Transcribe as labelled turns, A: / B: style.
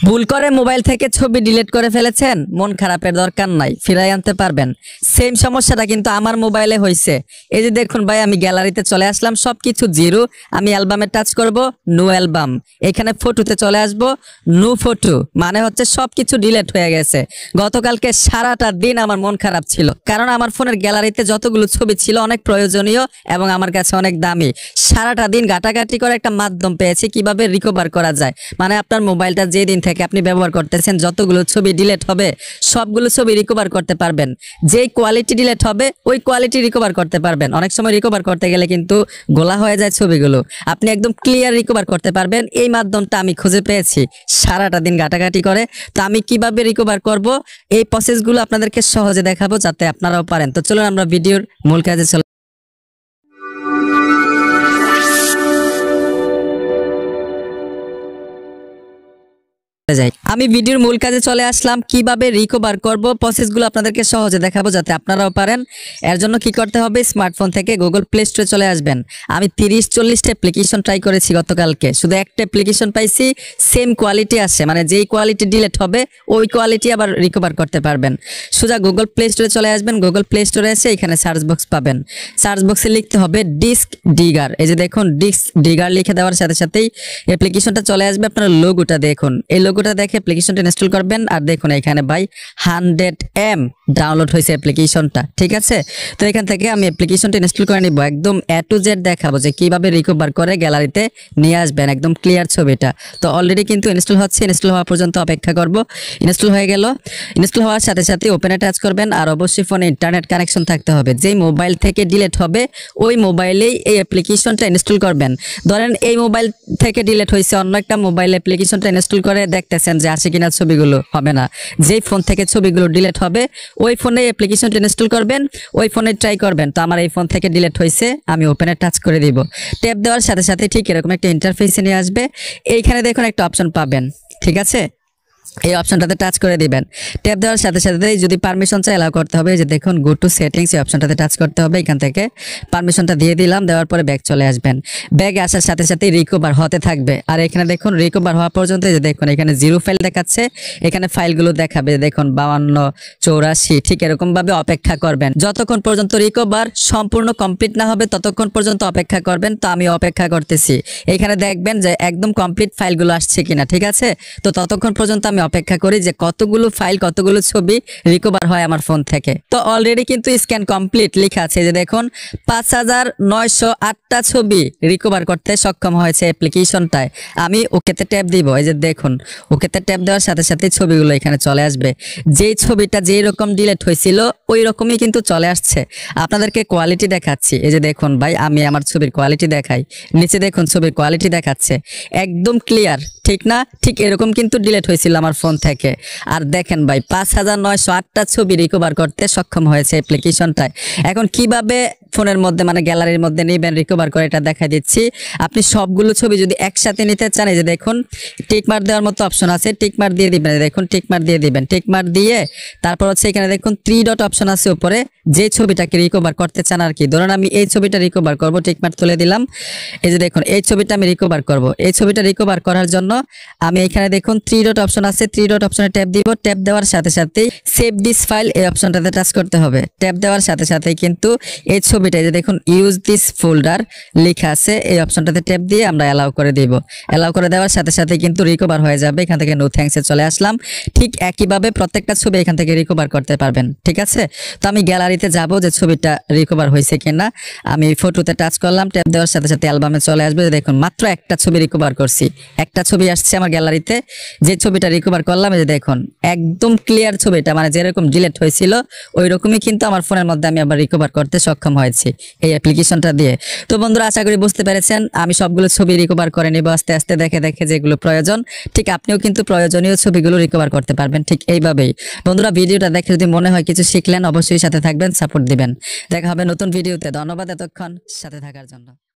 A: ভুল করে মোবাইল থেকে ছবি ডিলিট করে ফেলেছেন, মন খারাপের দরকার নাই, ফিরাই আনতে পারবেন। সেম সমস্যাটা কিন্তু আমার মোবাইলে হয়েছে। এই যে দেখুন ভাই, আমি গ্যালারিতে চলে আসলাম, সবকিছু জিরো। আমি অ্যালবামে টাচ করব, নো অ্যালবাম। এখানে ফটোতে চলে আসব, নো ফটো, মানে হচ্ছে সবকিছু ডিলিট হয়ে গেছে। গতকালকে সারাটা দিন আমার মন খারাপ ছিল, কারণ আমার ফোনের গ্যালারিতে যতগুলো ছবি ছিল অনেক প্রয়োজনীয় এবং আমার কাছে অনেক দামি। সারাটা দিন ঘাটাঘাটি করে একটা মাধ্যম পেয়েছি কিভাবে রিকভার করা যায়। মানে আপনার মোবাইলটা যে দিন থেকে আপনি ব্যবহার করতেছেন, যতগুলো ছবি ডিলিট হবে সবগুলো ছবি রিকভার করতে পারবেন। যেই কোয়ালিটি ডিলিট হবে ওই কোয়ালিটি রিকভার করতে পারবেন। অনেক সময় রিকভার করতে গেলে কিন্তু গোলা হয়ে যায় ছবিগুলো, আপনি একদম ক্লিয়ার রিকভার করতে পারবেন। এই মাধ্যমটা আমি খুঁজে পেয়েছি সারাটা দিন ঘাটাঘাটি করে। তো আমি কিভাবে রিকভার করব এই প্রসেসগুলো আপনাদেরকে সহজে দেখাবো যাতে আপনারাও পারেন। তো চলুন আমরা ভিডিওর মূল কাজে চলে যাই। আমি ভিডিওর মূল কাজে চলে আসলাম, কিভাবে রিকভার করব প্রসেসগুলো আপনাদেরকে সহজে দেখাবো যাতে আপনারাও পারেন। এর জন্য কি করতে হবে, স্মার্টফোন থেকে গুগল প্লে স্টোরে চলে আসবেন। আমি 30-40টা অ্যাপ্লিকেশন ট্রাই করেছি গতকালকে, শুধু একটা অ্যাপ্লিকেশন পাইছি সেম কোয়ালিটি আসে, মানে যেই কোয়ালিটি ডিলিট হবে ওই কোয়ালিটি আবার রিকভার করতে পারবেন। সোজা গুগল প্লে স্টোরে চলে আসবেন। গুগল প্লে স্টোরে এসে এখানে সার্চ বক্স পাবেন। সার্চ বক্সে লিখতে হবে ডিস্ক ডিগার। এই যে দেখুন, ডিস্ক ডিগার লিখে দেওয়ার সাথে সাথেই অ্যাপ্লিকেশনটা চলে আসবে। আপনার লোগোটা দেখুন, এই লোগোটা দেখে অ্যাপ্লিকেশনটা ইনস্টল করবেন। আর দেখুন এখানে ভাই 100 M ডাউনলোড হয়েছে অ্যাপ্লিকেশনটা, ঠিক আছে। তো এখান থেকে আমি অ্যাপ্লিকেশনটা ইনস্টল করে নিব, একদম A to Z দেখাবো যে কিভাবে রিকভার করে গ্যালারিতে নিয়ে আসবেন একদম ক্লিয়ার ছবিটা। তো অলরেডি কিন্তু ইনস্টল হচ্ছে, ইনস্টল হওয়া পর্যন্ত অপেক্ষা করব। ইনস্টল হয়ে গেল। ইনস্টল হওয়ার সাথে সাথে ওপেনে টাচ করবেন, আর অবশ্যই ফোনে ইন্টারনেট কানেকশন থাকতে হবে। যেই মোবাইল থেকে ডিলিট হবে ওই মোবাইলেই এই অ্যাপ্লিকেশনটা ইনস্টল করবেন। ধরেন এই মোবাইল থেকে ডিলিট হয়েছে, অন্য একটা মোবাইল অ্যাপ্লিকেশনটা ইনস্টল করে দেখতেছেন যে আসে কিনা, ছবিগুলো হবে না। যেই ফোন থেকে ছবিগুলো ডিলিট হবে ওই ফোনে অ্যাপ্লিকেশনটা ইনস্টল করবেন, ওই ফোনে ট্রাই করবেন। তো আমার এই ফোন থেকে ডিলিট হয়েছে, আমি ওপেনে টাচ করে দিব। ট্যাপ দেওয়ার সাথে সাথে ঠিক এরকম একটা ইন্টারফেসে নিয়ে আসবে। এইখানে দেখুন একটা অপশন পাবেন, ঠিক আছে। এই অপশনটাতে টাচ করে দিবেন। ট্যাপ দেওয়ার সাথে সাথে যদি পারমিশন চাই অ্যালাউ করতে হবে, যে দেখুন গো টু সেটিংস, এই অপশনটাতে টাচ করতে হবে। এখান থেকে পারমিশনটা দিয়ে দিলাম, দেওয়ার পরে ব্যাক চলে আসবেন। ব্যাক আসার সাথে সাথে রিকভার হতে থাকবে। আর এখানে দেখুন রিকভার হওয়া পর্যন্ত যে দেখুন এখানে 0 ফাইল দেখাচ্ছে, এখানে ফাইলগুলো দেখাবে দেখুন 52, 84, ঠিক এরকম ভাবে অপেক্ষা করবেন যতক্ষণ পর্যন্ত রিকভার সম্পূর্ণ কমপ্লিট না হবে, ততক্ষণ পর্যন্ত অপেক্ষা করবেন। তো আমি অপেক্ষা করতেছি। এখানে দেখবেন যে একদম কমপ্লিট ফাইলগুলো আসছে কিনা, ঠিক আছে। তো ততক্ষণ পর্যন্ত আমি অপেক্ষা করি যে কতগুলো ফাইল, কতগুলো ছবি রিকভার হয় আমার ফোন থেকে। তো অলরেডি কিন্তু স্ক্যান কমপ্লিট লেখা আছে, যে দেখুন 5908টা ছবি রিকভার করতে সক্ষম হয়েছে অ্যাপ্লিকেশনটায়। আমি ওকেতে ট্যাপ দিব। এই যে দেখুন ওকেতে ট্যাপ দেওয়ার সাথে সাথে ছবিগুলো এখানে চলে আসবে। যেই ছবিটা যেই রকম ডিলিট হয়েছিল ওই রকমই কিন্তু চলে আসছে। আপনাদেরকে কোয়ালিটি দেখাচ্ছি। এই যে দেখুন ভাই, আমি আমার ছবির কোয়ালিটি দেখাই। নিচে দেখুন ছবির কোয়ালিটি দেখাচ্ছে একদম ক্লিয়ার, ঠিক না? ঠিক এরকম কিন্তু ডিলিট হয়েছিল আমার ফোন থেকে। আর দেখেন ভাই 5908টা ছবি রিকভার করতে সক্ষম হয়েছে অ্যাপ্লিকেশনটায়। এখন কিভাবে ফোনের মধ্যে মানে গ্যালারির মধ্যে নেবেন রিকভার করে এটা দেখা দিচ্ছি। আপনি সবগুলো ছবি যদি একসাথে নিতে চান, এই যে দেখুন টিকমার্ক দেওয়ার মতো অপশন আছে, টিকমার্ক দিয়ে দিবেন। দেখুন টিকমার্ক দিয়ে দিবেন। টিকমার্ক দিয়ে তারপর হচ্ছে এখানে দেখুন 3 ডট অপশন আছে উপরে, যে ছবিটাকে রিকভার করতে চান আর কি। ধরুন আমি এই ছবিটা রিকভার করব, টিকমার্ক তুলে দিলাম। এই যে দেখুন এই ছবিটা আমি রিকভার করব। এই ছবিটা রিকভার করার জন্য আমি এখানে দেখুন 3 ডট অপশন আছে, 3 ডট অপশনে ট্যাপ দিব। ট্যাপ দেওয়ার সাথে সাথেই সেভ দিস ফাইল এই অপশনটাতে টাচ করতে হবে। ট্যাপ দেওয়ার সাথে সাথেই কিন্তু এই ছবিটা যে দেখুন ইউজ দিস ফোল্ডার লেখা আছে, এই অপশনটাতে ট্যাপ দিয়ে আমরা অ্যালাউ করে দিব। অ্যালাউ করে দেওয়ার সাথে সাথে কিন্তু রিকভার হয়ে যাবে। এখান থেকে নো থ্যাঙ্কসে চলে আসলাম। ঠিক একইভাবে প্রত্যেকটা ছবি এখান থেকে রিকভার করতে পারবেন, ঠিক আছে। তো আমি গ্যালারিতে যাব যে ছবিটা রিকভার হয়েছে কিনা। আমি ফটোতে টাচ করলাম, ট্যাপ দেওয়ার সাথে সাথে অ্যালবামে চলে আসবে। দেখুন মাত্র একটা ছবি রিকভার করছি, একটা ছবি আসছে আমার গ্যালারিতে। যে ছবিটা রিকভার করলাম এই যে দেখুন একদম ক্লিয়ার ছবিটা, মানে যেরকম ডিলিট হয়েছিল ওই রকমই কিন্তু আমার ফোনের মধ্যে আমি আবার রিকভার করতে সক্ষম হয়েছি এই অ্যাপ্লিকেশনটা দিয়ে। তো বন্ধুরা আশা করি বুঝতে পেরেছেন। আমি সবগুলো ছবি রিকভার করে নিব আস্তে আস্তে, দেখে দেখে যেগুলো প্রয়োজন। ঠিক আপনিও কিন্তু প্রয়োজনীয় ছবিগুলো রিকভার করতে পারবেন ঠিক এইভাবেই। বন্ধুরা ভিডিওটা দেখে যদি মনে হয় কিছু শিখলেন, অবশ্যই সাথে থাকবেন, সাপোর্ট দিবেন। দেখা হবে নতুন ভিডিওতে। ধন্যবাদ এতক্ষণ সাথে থাকার জন্য।